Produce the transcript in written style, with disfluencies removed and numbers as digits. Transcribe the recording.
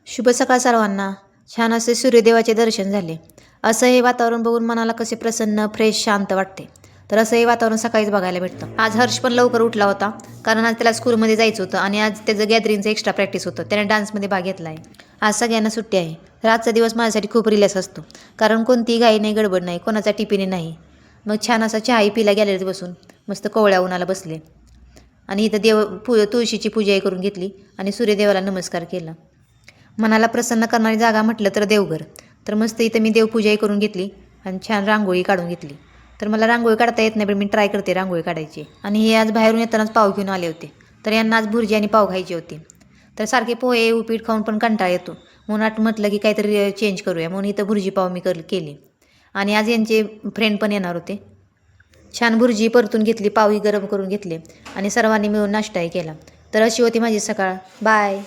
शुभ सकाळ सर्वांना. छान असे सूर्यदेवाचे दर्शन झाले. असं हे वातावरण बघून मनाला कसे प्रसन्न, फ्रेश, शांत वाटते. तर असं हे वातावरण सकाळीच बघायला भेटतं. आज हर्ष पण लवकर उठला होता, कारण आज त्याला स्कूलमध्ये जायचं होतं आणि आज त्याचं गॅदरिंगचं एक्स्ट्रा प्रॅक्टिस होतं. त्याने डान्समध्ये भाग घेतला आहे. आज सगळ्यांना सुट्टी आहे. तर आजचा दिवस माझ्यासाठी खूप रिलॅक्स असतो, कारण कोणतीही घाई नाही, गडबड नाही, कोणाचा टिफिन नाही. मग छान असा चहाही पिला गॅलरीत बसून, मस्त कोवळ्या उन्हाला बसले आणि इथं तुळशीची पूजाही करून घेतली आणि सूर्यदेवाला नमस्कार केला. मनाला प्रसन्न करणारी जागा म्हटलं तर देवघर. तर मस्त इथं मी देवपूजाही करून घेतली आणि छान रांगोळी काढून घेतली. तर मला रांगोळी काढता येत नाही, पण मी ट्राय करते रांगोळी काढायची. आणि हे आज बाहेरून येतानाच पाव घेऊन आले होते, तर यांना आज भुर्जी आणि पाव खायची होती. तर सारखे पोहे उपीट खाऊन पण कंटाळा येतो, म्हणून म्हटलं की काहीतरी चेंज करूया, म्हणून इथं भुर्जी पाव मी केली. आणि आज यांचे फ्रेंड पण येणार होते. छान भुर्जी परतून घेतली, पावही गरम करून घेतले आणि सर्वांनी मिळून नाश्ताही केला. तर अशी होती माझी सकाळ. बाय.